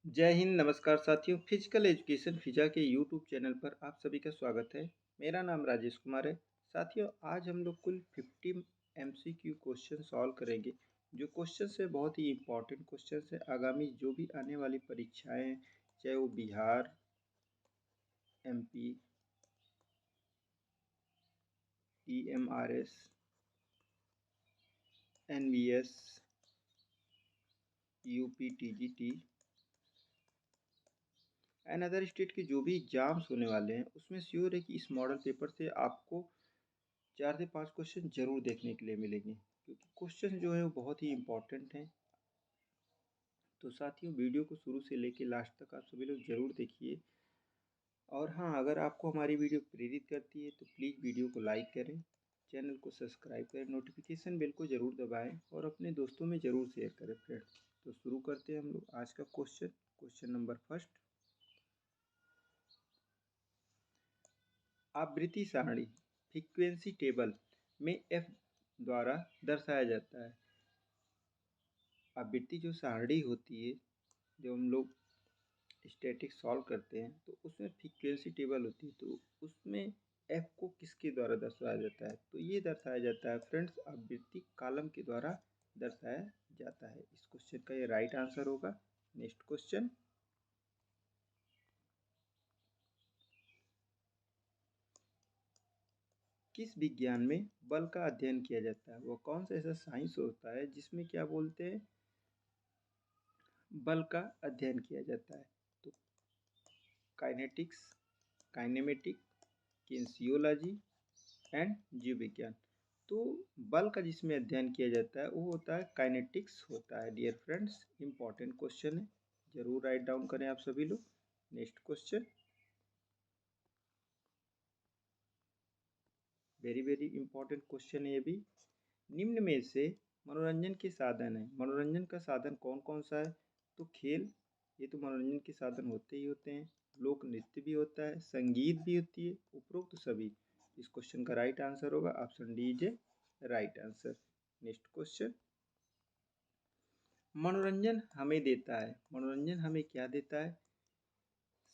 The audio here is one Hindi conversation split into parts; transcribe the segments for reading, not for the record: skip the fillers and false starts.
जय हिंद, नमस्कार साथियों। फिजिकल एजुकेशन फिजा के यूट्यूब चैनल पर आप सभी का स्वागत है। मेरा नाम राजेश कुमार है। साथियों, आज हम लोग कुल 50 एमसीक्यू क्वेश्चन सॉल्व करेंगे। जो क्वेश्चन है बहुत ही इम्पोर्टेंट क्वेश्चन है। आगामी जो भी आने वाली परीक्षाएं हैं, चाहे वो Bihar, MP, EMRS, NVS, UP, TGT and other state के जो भी एग्जाम्स होने वाले हैं, उसमें श्योर है कि इस मॉडल पेपर से आपको 4 से 5 क्वेश्चन जरूर देखने के लिए मिलेंगे, क्योंकि क्वेश्चन जो है वो बहुत ही इम्पोर्टेंट हैं। तो साथियों, वीडियो को शुरू से लेकर लास्ट तक आप सभी लोग ज़रूर देखिए। और हाँ, अगर आपको हमारी वीडियो प्रेरित करती है तो प्लीज़ वीडियो को लाइक करें, चैनल को सब्सक्राइब करें, नोटिफिकेशन बेल को ज़रूर दबाएं और अपने दोस्तों में ज़रूर शेयर करें फ्रेंड्स। तो शुरू करते हैं हम लोग आज का क्वेश्चन नंबर फर्स्ट। आवृत्ति सारणी फ्रीक्वेंसी टेबल में एफ द्वारा दर्शाया जाता है। आवृत्ति जो सारणी होती है, जब हम लोग स्टैटिक सॉल्व करते हैं तो उसमें फ्रीक्वेंसी टेबल होती है, तो उसमें एफ को किसके द्वारा दर्शाया जाता है? तो ये दर्शाया जाता है फ्रेंड्स, आवृत्ति कॉलम के द्वारा दर्शाया जाता है। इस क्वेश्चन का ये राइट आंसर होगा। Next question. किस विज्ञान में बल का अध्ययन किया जाता है? वो कौन सा ऐसा साइंस होता है जिसमें क्या बोलते हैं, बल का अध्ययन किया जाता है? तो काइनेटिक्स, काइनेमेटिक, किनेसियोलॉजी एंड जीव विज्ञान। तो बल का जिसमें अध्ययन किया जाता है वो होता है काइनेटिक्स होता है। डियर फ्रेंड्स, इंपॉर्टेंट क्वेश्चन है, जरूर राइट डाउन करें आप सभी लोग। Next question, very very important question है ये भी। निम्न में से मनोरंजन के साधन है, मनोरंजन का साधन कौन कौन सा है? तो खेल, ये तो मनोरंजन के साधन होते ही होते हैं। लोक नृत्य भी होता है, संगीत भी होती है, उपरोक्त सभी। इस क्वेश्चन का राइट आंसर होगा option D J, right answer. Next question, मनोरंजन हमें देता है, मनोरंजन हमें क्या देता है?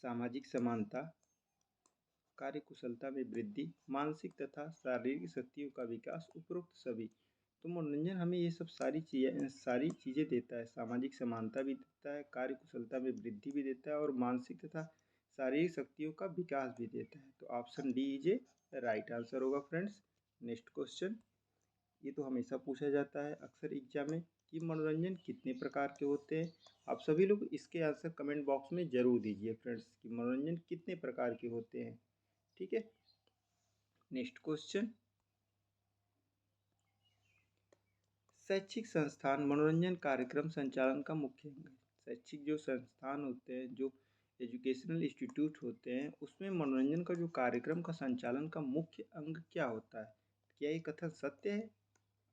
सामाजिक समानता, कार्यकुशलता में वृद्धि, मानसिक तथा शारीरिक शक्तियों का विकास, उपरोक्त सभी। तो मनोरंजन हमें ये सब सारी चीज़ें देता है। सामाजिक समानता भी देता है, कार्यकुशलता में वृद्धि भी देता है और मानसिक तथा शारीरिक शक्तियों का विकास भी देता है। तो option D is a right answer होगा फ्रेंड्स। नेक्स्ट क्वेश्चन, ये तो हमेशा पूछा जाता है अक्सर एग्जाम में कि मनोरंजन कितने प्रकार के होते हैं। आप सभी लोग इसके आंसर कमेंट बॉक्स में ज़रूर दीजिए फ्रेंड्स कि मनोरंजन कितने प्रकार के होते हैं। ठीक है। नेक्स्ट क्वेश्चन, शैक्षिक संस्थान मनोरंजन कार्यक्रम संचालन का मुख्य अंग है। शैक्षिक जो संस्थान होते हैं, जो एजुकेशनल इंस्टीट्यूट होते हैं, उसमें मनोरंजन का जो कार्यक्रम का संचालन का मुख्य अंग क्या होता है? क्या ये कथन सत्य है,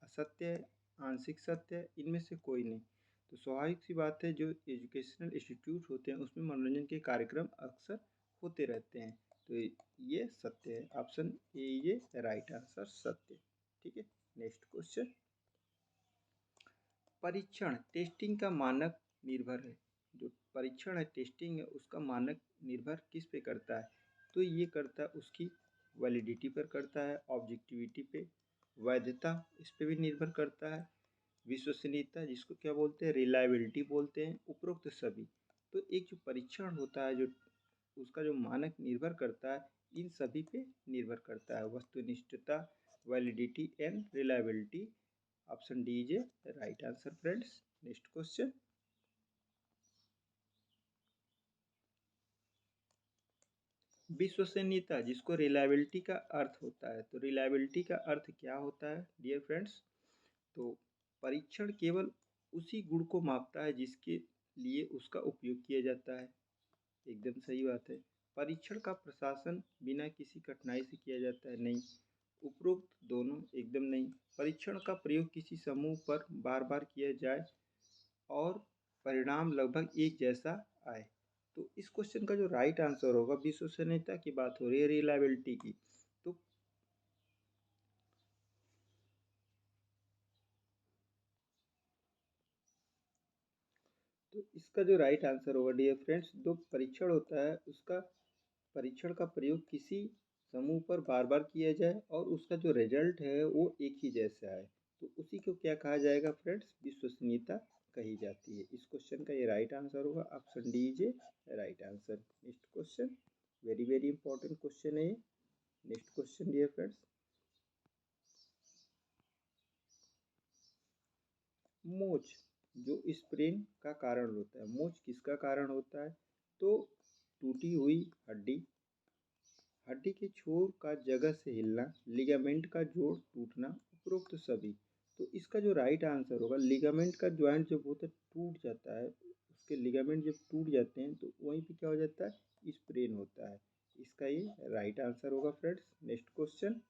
असत्य है, आंशिक सत्य है? इनमें से कोई नहीं। तो स्वाभाविक सी बात है, जो एजुकेशनल इंस्टीट्यूट होते हैं उसमें मनोरंजन के कार्यक्रम अक्सर होते रहते हैं। तो ये सत्य है, ऑप्शन ए ये राइट आंसर सत्य। ठीक है। नेक्स्ट क्वेश्चन, परीक्षण टेस्टिंग का मानक निर्भर है। जो परीक्षण है, टेस्टिंग है, उसका मानक निर्भर किस पे करता है? तो ये करता है उसकी वैलिडिटी पर करता है, ऑब्जेक्टिविटी पे, वैधता इस पे भी निर्भर करता है, विश्वसनीयता जिसको क्या बोलते हैं, रिलायबिलिटी बोलते हैं, उपरोक्त सभी। तो एक जो परीक्षण होता है, जो उसका जो मानक निर्भर करता है, इन सभी पे निर्भर करता है, वस्तुनिष्ठता, validity and reliability. Option D is a right answer friends. Next question, विश्वसनीयता जिसको रिलायबिलिटी का अर्थ होता है, तो रिलायबिलिटी का अर्थ क्या होता है डियर फ्रेंड्स? तो परीक्षण केवल उसी गुण को मापता है जिसके लिए उसका उपयोग किया जाता है। एकदम सही बात है। परीक्षण का प्रशासन बिना किसी कठिनाई से किया जाता है, नहीं। उपरोक्त दोनों एकदम नहीं। परीक्षण का प्रयोग किसी समूह पर बार बार किया जाए और परिणाम लगभग एक जैसा आए। तो इस क्वेश्चन का जो राइट आंसर होगा, विश्वसनीयता की बात हो रही है, रिलायबिलिटी की। तो तो इसका जो राइट आंसर होगा डियर फ्रेंड्स, जो परीक्षण होता है उसका परीक्षण का प्रयोग किसी समूह पर बार बार किया जाए और उसका जो रिजल्ट है वो एक ही जैसा है, तो उसी को क्या कहा जाएगा फ्रेंड्स, विश्वसनीयता कही जाती है। इस क्वेश्चन का ये राइट आंसर होगा option D is a right answer. Next question, very very important question है ये। नेक्स्ट क्वेश्चन डियर फ्रेंड्स, मोच जो स्प्रेन का कारण होता है, मोच किसका कारण होता है? तो टूटी हुई हड्डी, हड्डी के छोर का जगह से हिलना, लिगामेंट का जोड़ टूटना, उपरोक्त सभी। तो इसका जो राइट आंसर होगा, लिगामेंट का ज्वाइंट जब होता है टूट जाता है, उसके लिगामेंट जब टूट जाते हैं तो वहीं पे क्या हो जाता है, स्प्रेन होता है। इसका ये राइट आंसर होगा फ्रेंड्स। नेक्स्ट क्वेश्चन,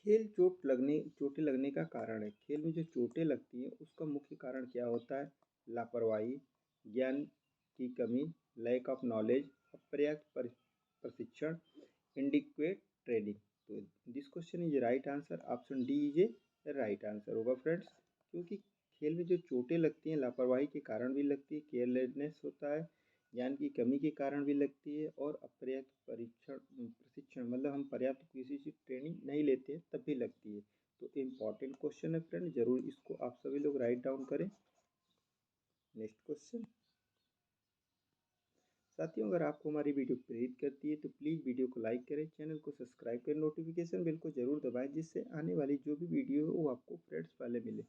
खेल चोटें लगने का कारण है। खेल में जो चोटें लगती हैं उसका मुख्य कारण क्या होता है? लापरवाही, ज्ञान की कमी, लैक ऑफ नॉलेज, अपर्याप्त प्रशिक्षण, इनडिक्वेट ट्रेनिंग। तो this question is right answer, option D is a right answer होगा फ्रेंड्स। क्योंकि खेल में जो चोटें लगती हैं लापरवाही के कारण भी लगती है, केयरलेसनेस होता है, ज्ञान की कमी के कारण भी लगती है, और अपर्याप्त प्रशिक्षण मतलब हम पर्याप्त किसी चीज़ ट्रेनिंग नहीं लेते तब भी लगती है। तो इम्पॉर्टेंट क्वेश्चन है फ्रेंड, जरूर इसको आप सभी लोग राइट डाउन करें। नेक्स्ट क्वेश्चन, साथियों अगर आपको हमारी वीडियो प्रेरित करती है तो प्लीज़ वीडियो को लाइक करें, चैनल को सब्सक्राइब करें, नोटिफिकेशन बिल को जरूर दबाएं, जिससे आने वाली जो भी वीडियो हो वो आपको फ्रेंड्स पहले मिले।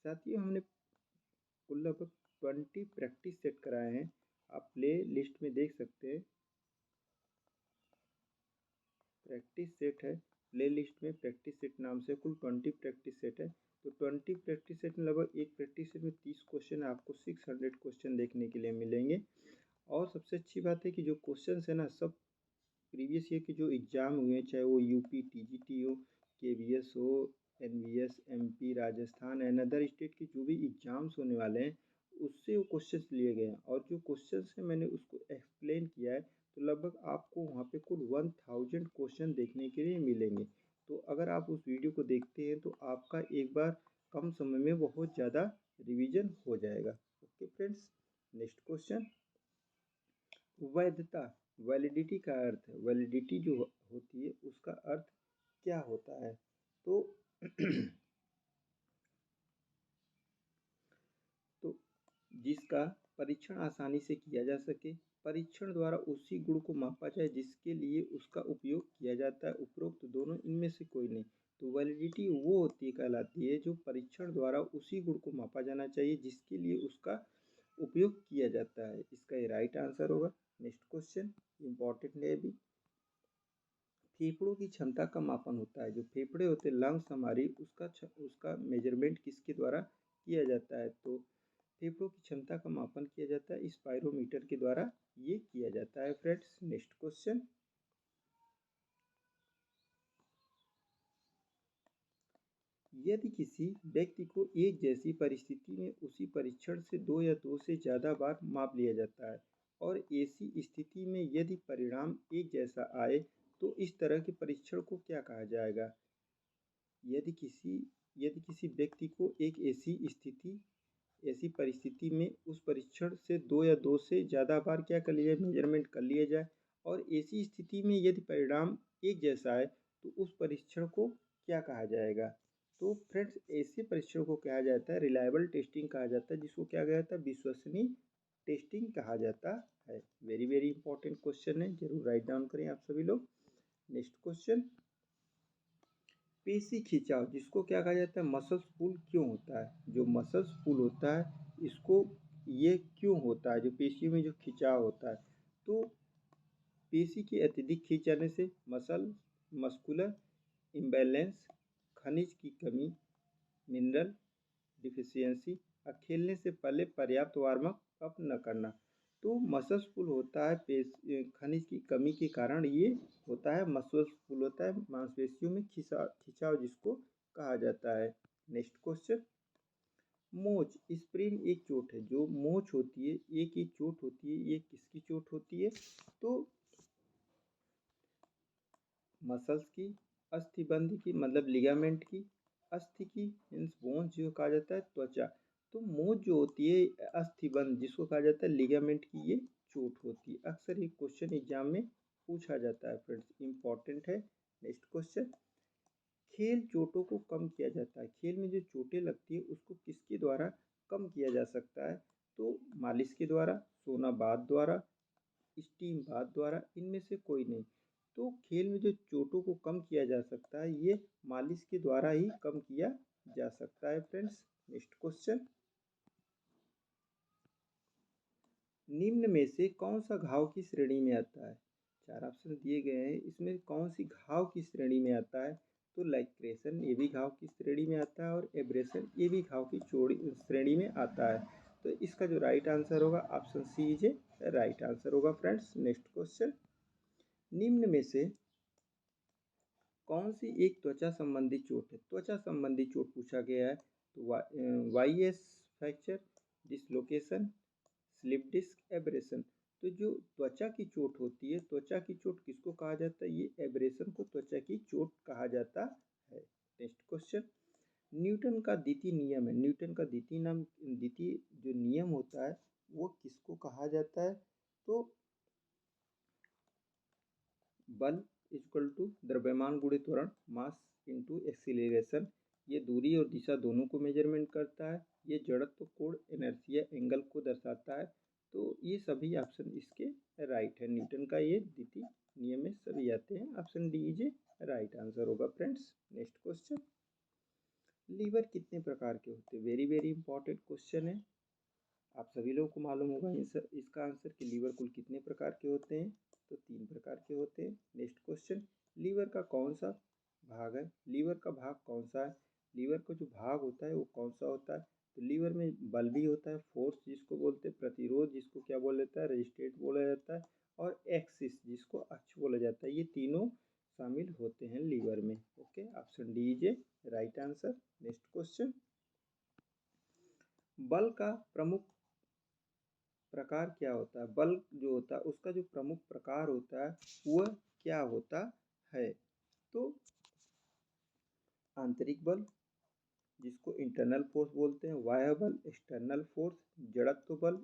साथियों हमने कुल लगभग 20 प्रैक्टिस सेट कराए हैं, आप प्ले लिस्ट में देख सकते हैं। प्रैक्टिस सेट है, प्ले लिस्ट में प्रैक्टिस सेट नाम से कुल 20 प्रैक्टिस सेट है। तो 20 प्रैक्टिस सेट में लगभग एक प्रैक्टिस सेट में 30 क्वेश्चन, आपको 600 क्वेश्चन देखने के लिए मिलेंगे। और सबसे अच्छी बात है कि जो क्वेश्चन है ना, सब प्रीवियस ईयर के जो एग्ज़ाम हुए हैं, चाहे वो यूपी टीजीटी हो, केवीएस हो, NVS, MP, Rajasthan and other state के जो भी एग्ज़ाम्स होने वाले हैं उससे वो क्वेश्चंस लिए गए हैं, और जो क्वेश्चंस हैं मैंने उसको एक्सप्लेन किया है। तो लगभग आपको वहाँ पे कुल 1000 क्वेश्चन देखने के लिए मिलेंगे। तो अगर आप उस वीडियो को देखते हैं तो आपका एक बार कम समय में बहुत ज़्यादा रिवीजन हो जाएगा। ओके फ्रेंड्स, नेक्स्ट क्वेश्चन, वैधता, वैलिडिटी का अर्थ है, वैलिडिटी जो होती है उसका अर्थ क्या होता है? तो तो जिसका परीक्षण आसानी से किया जा सके, परीक्षण द्वारा उसी गुण को मापा जाए जिसके लिए उसका उपयोग किया जाता है, उपरोक्त दोनों इनमें से कोई नहीं। तो वैलिडिटी वो होती कहलाती है जो परीक्षण द्वारा उसी गुण को मापा जाना चाहिए जिसके लिए उसका उपयोग किया जाता है। इसका ये राइट आंसर होगा। नेक्स्ट क्वेश्चन इंपॉर्टेंट है भी, फेफड़ों की क्षमता का मापन होता है, जो फेफड़े होते हैं लंग्स हमारी, उसका मेजरमेंट किसके द्वारा किया जाता है? तो फेफड़ों की क्षमता का मापन किया जाता है स्पायरोमीटर के द्वारा, ये किया जाता है फ्रेंड्स। नेक्स्ट क्वेश्चन, यदि किसी व्यक्ति को एक जैसी परिस्थिति में उसी परीक्षण से दो या दो से ज़्यादा बार माप लिया जाता है और ऐसी स्थिति में यदि परिणाम एक जैसा आए तो इस तरह के परीक्षण को क्या कहा जाएगा? यदि किसी व्यक्ति को एक ऐसी परिस्थिति में उस परीक्षण से दो या दो से ज़्यादा बार क्या कर लिया जाए, मेजरमेंट कर लिया जाए, और ऐसी स्थिति में यदि परिणाम एक जैसा है तो उस परीक्षण को क्या कहा जाएगा? तो फ्रेंड्स ऐसे परीक्षण को कहा जाता है रिलायबल टेस्टिंग कहा जाता है, जिसको क्या कहा जाता है, विश्वसनीय टेस्टिंग कहा जाता है। वेरी वेरी इंपॉर्टेंट क्वेश्चन है, जरूर राइट डाउन करें आप सभी लोग। नेक्स्ट क्वेश्चन, पेशी खिंचाव जिसको क्या कहा जाता है, मसल्स पुल क्यों होता है? जो मसल्स पुल होता है इसको ये क्यों होता है, जो पेशी में जो खिंचाव होता है? तो पेशी के अत्यधिक खींच जाने से मस्कुलर इम्बैलेंस, खनिज की कमी, मिनरल डिफिशियंसी, और खेलने से पहले पर्याप्त वार्म अप न करना। तो मसल्स पुल होता है खनिज की कमी के कारण ये होता है, मसल्स पुल होता है मांसपेशियों में खिंचाव जिसको कहा जाता है। नेक्स्ट क्वेश्चन, मोच स्प्रेन एक चोट है, जो मोच होती है एक ही चोट होती है, ये किसकी चोट होती है? तो मसल्स की, अस्थिबंध की मतलब लिगामेंट की, अस्थि की मीन्स बोन्स जो कहा जाता है, त्वचा। तो मोच जो होती है अस्थिबंध जिसको कहा जाता है लिगामेंट की ये चोट होती है। अक्सर ये क्वेश्चन एग्जाम में पूछा जाता है फ्रेंड्स, इंपॉर्टेंट है। नेक्स्ट क्वेश्चन, खेल चोटों को कम किया जाता है। खेल में जो चोटें लगती है उसको किसके द्वारा कम किया जा सकता है? तो मालिश के द्वारा, सोना बाथ द्वारा, स्टीम बाथ द्वारा, इनमें से कोई नहीं। तो खेल में जो चोटों को कम किया जा सकता है ये मालिश के द्वारा ही कम किया जा सकता है फ्रेंड्स। नेक्स्ट क्वेश्चन, निम्न में से कौन सा घाव की श्रेणी में आता है? चार ऑप्शन दिए गए हैं, इसमें कौन सी घाव की श्रेणी में आता है? तो लैक्रेशन ये भी घाव की श्रेणी में आता है और एब्रेशन ये भी घाव की चोड़ी श्रेणी में आता है। तो इसका जो राइट आंसर होगा option C is a right answer होगा फ्रेंड्स। नेक्स्ट क्वेश्चन, निम्न में से कौन सी एक त्वचा संबंधी चोट है? त्वचा संबंधी चोट पूछा गया है। तो वाईएस fracture, dislocation, slip disc, abrasion. तो जो त्वचा की चोट होती है, त्वचा की चोट किसको कहा जाता है? ये एब्रेशन को त्वचा की चोट कहा जाता है। नेक्स्ट क्वेश्चन, न्यूटन का द्वितीय नियम है। न्यूटन का द्वितीय जो नियम होता है वो किसको कहा जाता है? तो बल इक्वल टू द्रव्यमान गुणित त्वरण, मास इंटू एक्सीलरेशन। ये दूरी और दिशा दोनों को मेजरमेंट करता है। ये जड़त्व कोण इनर्शिया एंगल को दर्शाता है। तो ये सभी ऑप्शन इसके राइट है। न्यूटन का ये द्वितीय नियम में सभी आते हैं। Option D is a right answer होगा फ्रेंड्स। नेक्स्ट क्वेश्चन, लीवर कितने प्रकार के होते हैं? वेरी वेरी इंपॉर्टेंट क्वेश्चन है। आप सभी लोगों को मालूम होगा इसका आंसर कि लीवर कुल कितने प्रकार के होते हैं? तो 3 प्रकार के होते हैं। नेक्स्ट क्वेश्चन, लीवर का कौन सा भाग है? लीवर का भाग कौन सा है? लीवर का जो भाग होता है वो कौन सा होता है? तो लीवर में बल भी होता है, फोर्स जिसको बोलते हैं, प्रतिरोध जिसको क्या बोला जाता है? रेजिस्टेंस बोला जाता है, और एक्सिस जिसको अक्ष बोला जाता है। ये तीनों शामिल होते हैं लीवर में। Okay, option D is a right answer. Next question, बल का प्रमुख प्रकार क्या होता है? बल जो होता है उसका जो प्रमुख प्रकार होता है वह क्या होता है? तो आंतरिक बल जिसको इंटरनल फोर्स बोलते हैं, बाह्य बल एक्सटर्नल फोर्स, जड़त्व बल,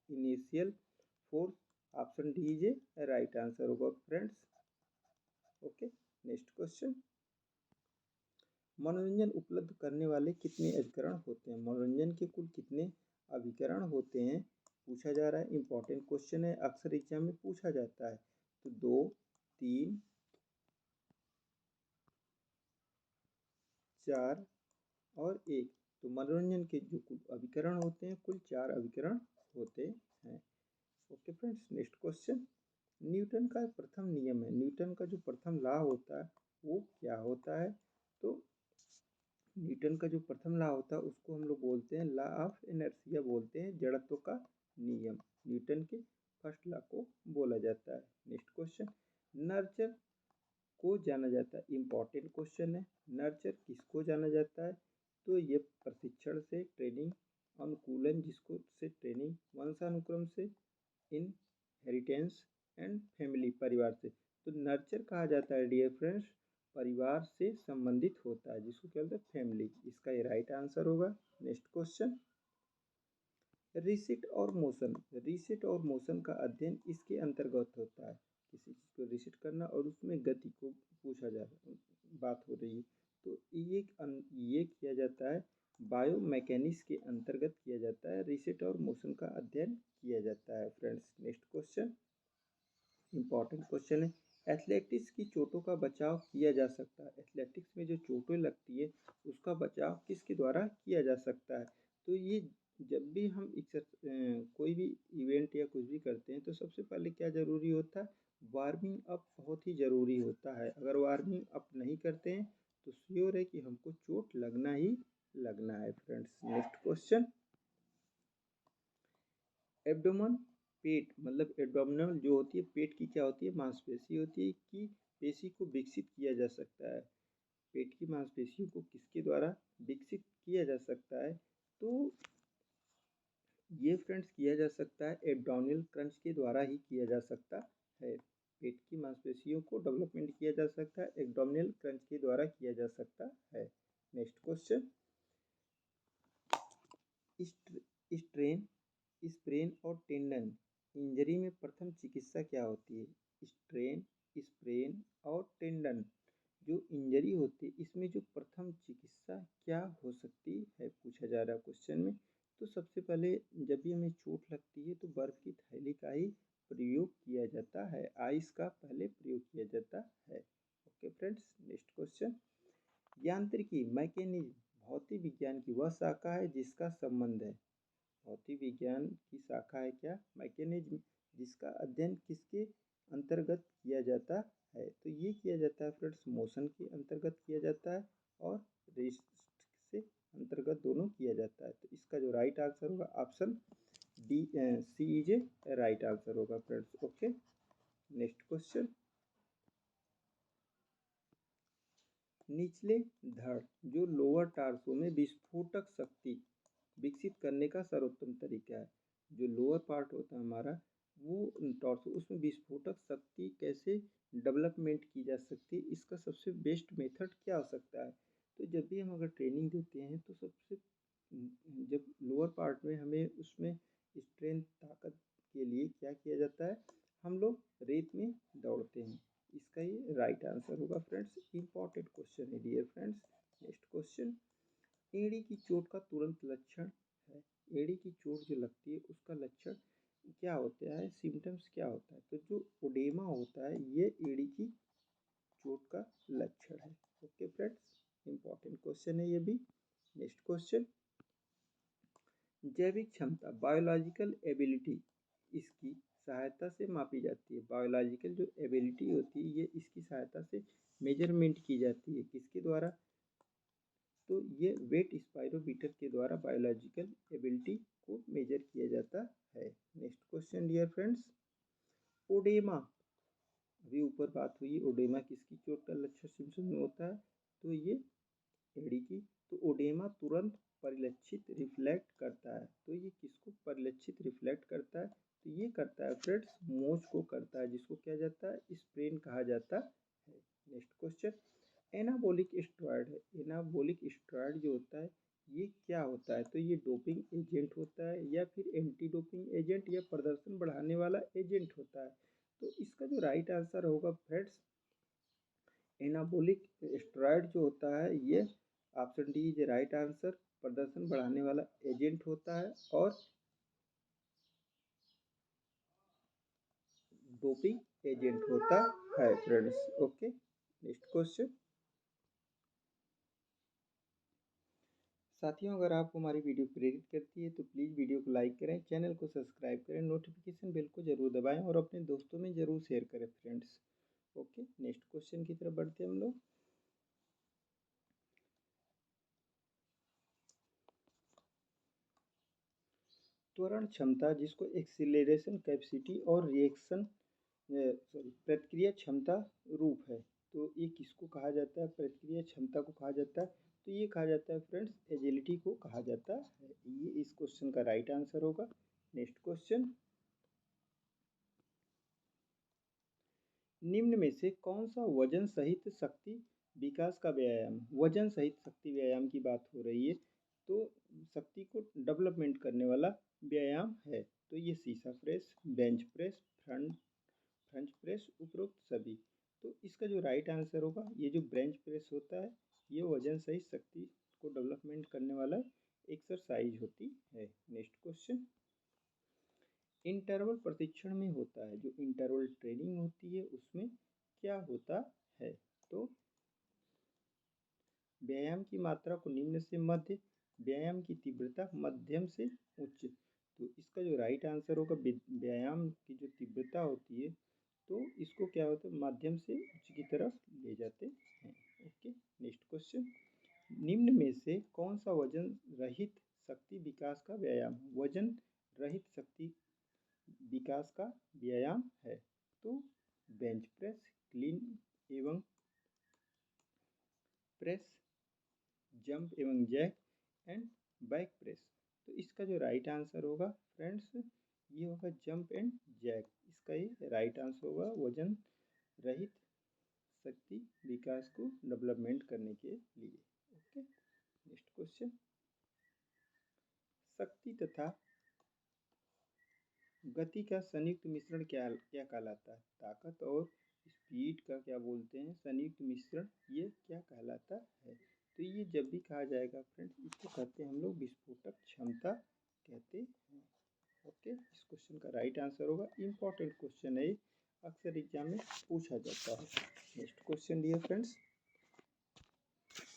initial force. Option D is a right answer होगा फ्रेंड्स। ओके, नेक्स्ट क्वेश्चन, मनोरंजन उपलब्ध करने वाले कितने अधिकरण होते हैं? मनोरंजन के कुल कितने अभिकरण होते हैं पूछा जा रहा है। इंपॉर्टेंट क्वेश्चन है, अक्सर एग्जाम में पूछा जाता है। तो 2, 3, 4 और 1। तो मनोरंजन के जो कुल अभिकरण होते हैं कुल 4 अभिकरण होते हैं। Okay friends, next question, Newton का प्रथम नियम है। न्यूटन का जो प्रथम लॉ होता है वो क्या होता है? तो न्यूटन का जो प्रथम लॉ होता है उसको हम लोग बोलते हैं लॉ ऑफ इनर्शिया, बोलते हैं जड़त्व का नियम। न्यूटन के फर्स्ट लॉ को बोला जाता है। नेक्स्ट क्वेश्चन, नर्चर को जाना जाता है। इंपॉर्टेंट क्वेश्चन है, नर्चर किसको जाना जाता है? तो ये प्रशिक्षण से, ट्रेनिंग, अनुकूलन जिसको से ट्रेनिंग, वंशानुक्रम से, इनहेरिटेंस, एंड फैमिली परिवार से। तो नर्चर कहा जाता है डियर फ्रेंड्स परिवार से संबंधित होता है जिसको क्या बोलते हैं? फैमिली। इसका ये राइट आंसर होगा। नेक्स्ट क्वेश्चन, रिसिट और मोशन। रिसिट और मोशन का अध्ययन इसके अंतर्गत होता है। किसी चीज़ को रिसिट करना और उसमें गति को पूछा जा बात हो रही है। तो ये किया जाता है बायोमैकेनिक्स के अंतर्गत किया जाता है। रिसिट और मोशन का अध्ययन किया जाता है friends. Next question, important question है, एथलेटिक्स की चोटों का बचाव किया जा सकता है। एथलेटिक्स में जो चोटें लगती है उसका बचाव किसके द्वारा किया जा सकता है? तो ये जब भी हम कोई भी इवेंट या कुछ भी करते हैं तो सबसे पहले क्या ज़रूरी होता है? वार्मिंग अप बहुत ही ज़रूरी होता है। अगर वार्मिंग अप नहीं करते हैं तो श्योर है कि हमको चोट लगना ही लगना है फ्रेंड्स। नेक्स्ट क्वेश्चन, एब्डोमन पेट मतलब एब्डोमिनल जो होती है पेट की क्या होती है? मांसपेशी होती है कि पेशी को विकसित किया जा सकता है। पेट की मांसपेशियों को किसके द्वारा विकसित किया जा सकता है? तो ये फ्रेंड्स किया जा सकता है एब्डोमिनल क्रंच के द्वारा ही किया जा सकता है। पेट की मांसपेशियों को डेवलपमेंट किया जा सकता है एब्डोमिनल क्रंच के द्वारा किया जा सकता है। नेक्स्ट क्वेश्चन, स्ट्रेन, स्प्रेन और टेंडन इंजरी में प्रथम चिकित्सा क्या होती है? स्ट्रेन, स्प्रेन और टेंडन जो इंजरी होती है इसमें जो प्रथम चिकित्सा क्या हो सकती है, पूछा जा रहा है क्वेश्चन में। तो सबसे पहले जब भी हमें चोट लगती है तो बर्फ की थैली का ही प्रयोग किया जाता है, आइस का पहले प्रयोग किया जाता है। Okay friends, next question. यांत्रिकी मैकेनिज्म भौतिक विज्ञान की वह शाखा है जिसका संबंध है, भौतिक विज्ञान की शाखा है क्या? मैकेनिज्म, जिसका अध्ययन किसके अंतर्गत किया जाता है? तो ये किया जाता है फ्रेंड्स मोशन के अंतर्गत किया जाता है और रेस्ट से अंतर्गत दोनों किया जाता है। तो इसका जो राइट आंसर होगा option D, C is a right answer होगा फ्रेंड्स। Okay, next question. निचले धड़ जो लोअर टार्सो में विस्फोटक शक्ति विकसित करने का सर्वोत्तम तरीका है। जो लोअर पार्ट होता है हमारा वो टॉर्सो, उसमें विस्फोटक शक्ति कैसे डेवलपमेंट की जा सकती है, इसका सबसे बेस्ट मेथड क्या हो सकता है? तो जब भी हम अगर ट्रेनिंग देते हैं तो सबसे जब लोअर पार्ट में हमें उसमें स्ट्रेंथ ताकत के लिए क्या किया जाता है, हम लोग रेत में दौड़ते हैं। इसका ये राइट आंसर होगा फ्रेंड्स। इंपॉर्टेंट क्वेश्चन है डियर फ्रेंड्स। Next question. एड़ी की चोट का तुरंत लक्षण है, एड़ी की चोट जो लगती है उसका लक्षण क्या होता है, सिम्टम्स क्या होता है? तो जो ओडेमा होता है ये एड़ी की चोट का लक्षण है। ओके फ्रेंड्स, इंपॉर्टेंट क्वेश्चन है ये भी। Next question. जैविक क्षमता बायोलॉजिकल एबिलिटी इसकी सहायता से मापी जाती है। बायोलॉजिकल जो एबिलिटी होती है ये इसकी सहायता से मेजरमेंट की जाती है, किसके द्वारा? तो ये वेट स्पायरोमीटर के द्वारा बायोलॉजिकल एबिलिटी को मेजर किया जाता है। Next question dear friends. ओडेमा, अभी ऊपर बात हुई ओडेमा किसकी चोट का लक्षण सिम्पटम में होता है, तो ये एड़ी की। तो ओडेमा तुरंत परिलक्षित रिफ्लेक्ट करता है, तो ये किसको परिलक्षित रिफ्लेक्ट करता है? तो ये करता है फ्रेंड्स मोच को करता है, जिसको क्या जाता है स्प्रेन कहा जाता है। Next question. एनाबॉलिक स्टेरॉयड है, एनाबॉलिक स्टेरॉयड जो होता है ये क्या होता है? तो ये डोपिंग एजेंट होता है या फिर एंटी डोपिंग एजेंट या प्रदर्शन बढ़ाने वाला एजेंट होता है? तो इसका जो राइट आंसर होगा फ्रेंड्स एनाबॉलिक स्टेरॉयड जो होता है ये option D is right answer, प्रदर्शन बढ़ाने वाला एजेंट होता है और डोपिंग एजेंट होता है फ्रेंड्स। Okay, next question. साथियों अगर आपको हमारी वीडियो प्रेरित करती है तो प्लीज़ वीडियो को लाइक करें, चैनल को सब्सक्राइब करें, नोटिफिकेशन बेल को जरूर दबाएं और अपने दोस्तों में ज़रूर शेयर करें फ्रेंड्स। ओके, नेक्स्ट क्वेश्चन की तरफ बढ़ते हैं हम लोग। त्वरण क्षमता जिसको एक्सीलरेशन कैपेसिटी और रिएक्शन प्रतिक्रिया क्षमता रूप है, तो ये किसको कहा जाता है? प्रतिक्रिया क्षमता को कहा जाता है। तो ये कहा जाता है फ्रेंड्स एजिलिटी को कहा जाता है। ये इस क्वेश्चन का राइट आंसर होगा। Next question. निम्न में से कौन सा वजन सहित शक्ति विकास का व्यायाम, वजन सहित शक्ति व्यायाम की बात हो रही है, तो शक्ति को डेवलपमेंट करने वाला व्यायाम है? तो ये सीसा press, bench press, front press, उपरोक्त सभी। तो इसका जो राइट आंसर होगा ये जो बेंच प्रेस होता है ये वजन सहित शक्ति को डेवलपमेंट करने वाला एक्सरसाइज होती है। Next question. इंटरवल प्रशिक्षण में होता है, जो इंटरवल ट्रेनिंग होती है उसमें क्या होता है? तो व्यायाम की मात्रा को निम्न से मध्य, व्यायाम की तीव्रता मध्यम से उच्च। तो इसका जो राइट आंसर होगा व्यायाम की जो तीव्रता होती है तो इसको क्या होता है माध्यम से उच्च की तरफ ले जाते हैं। Okay, next question. निम्न में से कौन सा वजन रहित शक्ति विकास का व्यायाम, वजन रहित शक्ति विकास का व्यायाम है? तो बेंच प्रेस, क्लीन एवं प्रेस, जंप एवं जैक एंड बैक प्रेस। तो इसका जो राइट आंसर होगा फ्रेंड्स ये होगा जंप एंड जैक, इसका ये राइट आंसर होगा वजन रहित शक्ति विकास को डेवलपमेंट करने के लिए। Okay, next question. शक्ति तथा गति का संयुक्त मिश्रण क्या क्या कहलाता है? ताकत और स्पीड का क्या बोलते हैं? संयुक्त मिश्रण, ये क्या कहलाता है? तो ये जब भी कहा जाएगा फ्रेंड्स, इसको कहते हैं हम लोग विस्फोटक क्षमता कहते हैं। ओके, इस क्वेश्चन का राइट आंसर होगा। इम्पॉर्टेंट क्वेश्चन है, अक्सर एग्जाम में पूछा जाता है। नेक्स्ट क्वेश्चन डियर फ्रेंड्स,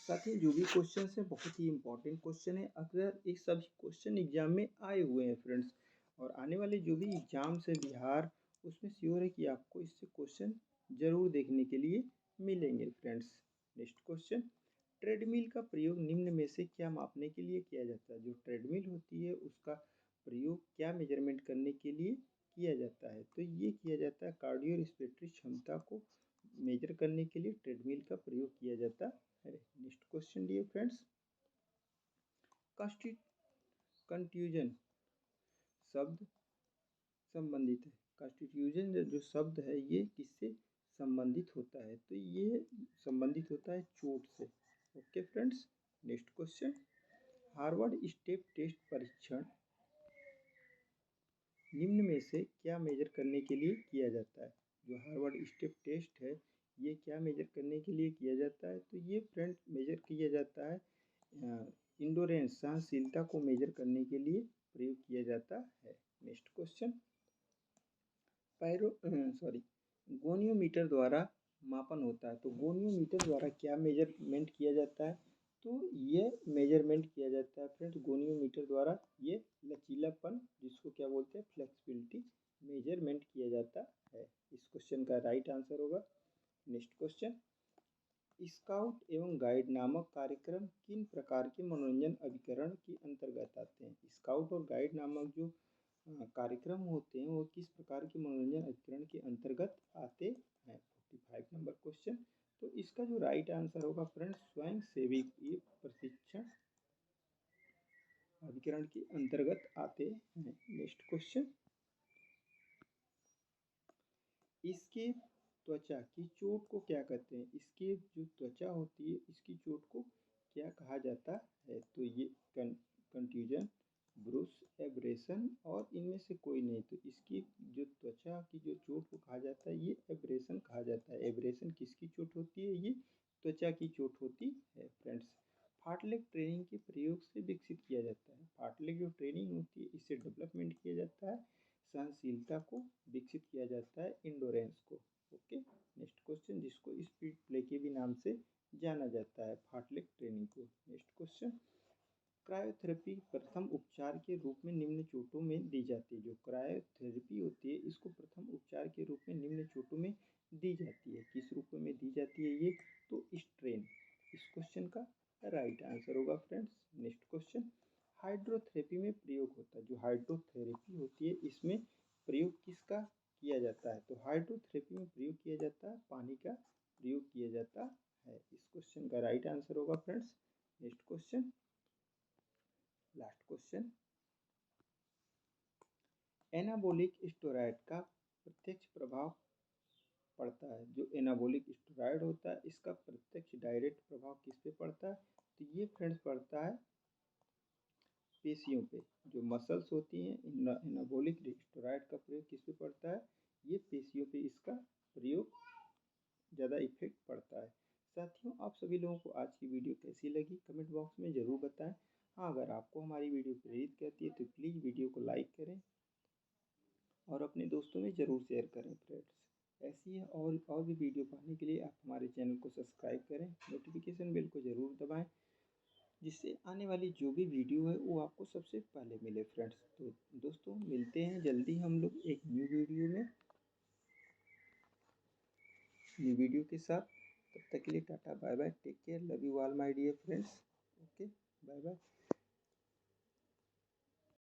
साथ ही जो भी क्वेश्चन है बहुत ही इंपॉर्टेंट क्वेश्चन है, अक्सर ये सभी क्वेश्चन एग्जाम में आए हुए हैं फ्रेंड्स, और आने वाले जो भी एग्जाम्स है बिहार, उसमें श्योर है कि आपको इससे क्वेश्चन जरूर देखने के लिए मिलेंगे फ्रेंड्स। नेक्स्ट क्वेश्चन, ट्रेडमिल का प्रयोग निम्न में से क्या मापने के लिए किया जाता है? जो ट्रेडमिल होती है उसका प्रयोग क्या मेजरमेंट करने के लिए किया जाता है? तो ये किया जाता है कार्डियो रेस्पिरेटरी क्षमता को मेजर करने के लिए ट्रेडमिल का प्रयोग किया जाता है। Next question dear friends, contusion शब्द संबंधित है। कॉन्स्टिट्यूशन जो शब्द है ये किससे संबंधित होता है? तो ये संबंधित होता है चोट से। Okay friends, next question, Harvard step test परीक्षण निम्न में से क्या मेजर करने के लिए किया जाता है? जो हार्वर्ड स्टेप टेस्ट है ये क्या मेजर करने के लिए किया जाता है? तो ये फ्रेंड मेजर किया जाता है इंडोरेंस सहनशीलता को मेजर करने के लिए प्रयोग किया जाता है। नेक्स्ट क्वेश्चन, गोनियोमीटर द्वारा मापन होता है, तो गोनियोमीटर द्वारा क्या मेजरमेंट किया जाता है? तो ये मेजरमेंट किया जाता है फ्रेंड्स गोनियोमीटर द्वारा, ये लचीलापन जिसको क्या बोलते हैं फ्लेक्सिबिलिटी, मेजरमेंट किया जाता है। इस क्वेश्चन का राइट आंसर होगा। नेक्स्ट क्वेश्चन, स्काउट एवं गाइड नामक कार्यक्रम किन प्रकार के मनोरंजन अभिकरण के अंतर्गत आते हैं? स्काउट और गाइड नामक जो कार्यक्रम होते हैं वो किस प्रकार के मनोरंजन अभिकरण के अंतर्गत आते हैं? 45 नंबर क्वेश्चन। तो इसका जो राइट आंसर होगा फ्रेंड्स स्वयं सेवी ये प्रशिक्षण अभिकरण के अंतर्गत आते हैं। नेक्स्ट क्वेश्चन, इसके त्वचा की चोट को क्या कहते हैं? इसकी जो त्वचा होती है इसकी चोट को क्या कहा जाता है? तो ये कंट्यूजन, ब्रूस, एब्रेशन और इनमें से कोई नहीं। तो इसकी जो त्वचा की जो चोट को कहा जाता है ये एब्रेशन कहा जाता है। एब्रेशन किसकी चोट होती है? ये त्वचा की चोट होती है फ्रेंड्स। फाटलेग ट्रेनिंग के प्रयोग से विकसित किया जाता है। फाटलेग जो ट्रेनिंग होती है इससे डेवलपमेंट किया जाता है, सहनशीलता को विकसित किया जाता है, इंडोरेंस को। ओके, नेक्स्ट क्वेश्चन, जिसको स्पीड प्ले के भी नाम से जाना जाता है फाटलेग ट्रेनिंग को। नेक्स्ट क्वेश्चन, क्रायोथेरेपी प्रथम उपचार के रूप में निम्न चोटों में दी जाती है। जो क्रायोथेरेपी होती है इसको प्रथम उपचार के रूप में निम्न चोटों में दी जाती है। किस रूप में दी जाती है ये? तो स्ट्रेन। इस क्वेश्चन का राइट आंसर होगा फ्रेंड्स। नेक्स्ट क्वेश्चन, हाइड्रोथेरेपी में प्रयोग होता है। जो हाइड्रोथेरेपी होती है इसमें प्रयोग किसका किया जाता है? तो हाइड्रोथेरेपी में प्रयोग किया जाता है पानी का प्रयोग किया जाता है। इस क्वेश्चन का राइट आंसर होगा friends. Next question, last question, anabolic steroid का प्रत्यक्ष प्रभाव पड़ता है। जो एनाबोलिक स्टेरॉयड होता है इसका प्रत्यक्ष डायरेक्ट प्रभाव किस पे पड़ता है? तो ये फ्रेंड्स पड़ता है पेशियों पे। जो मसल्स होती हैं एनाबोलिक स्टेरॉयड का प्रयोग किस पे पड़ता है? ये पेशियों पे इसका प्रयोग ज़्यादा इफेक्ट पड़ता है। साथियों, आप सभी लोगों को आज की वीडियो कैसी लगी कमेंट बॉक्स में ज़रूर बताएं। हाँ, अगर आपको हमारी वीडियो प्रेरित करती है तो प्लीज़ वीडियो को लाइक करें और अपने दोस्तों में ज़रूर शेयर करें फ्रेंड्स। ऐसी है और भी वीडियो पाने के लिए आप हमारे चैनल को सब्सक्राइब करें, नोटिफिकेशन बेल को ज़रूर दबाएं, जिससे आने वाली जो भी वीडियो है वो आपको सबसे पहले मिले फ्रेंड्स। तो दोस्तों मिलते हैं जल्दी हम लोग एक न्यू वीडियो के साथ। तब तक के लिए tata bye bye, take care, love you all my dear friends. Okay, bye bye.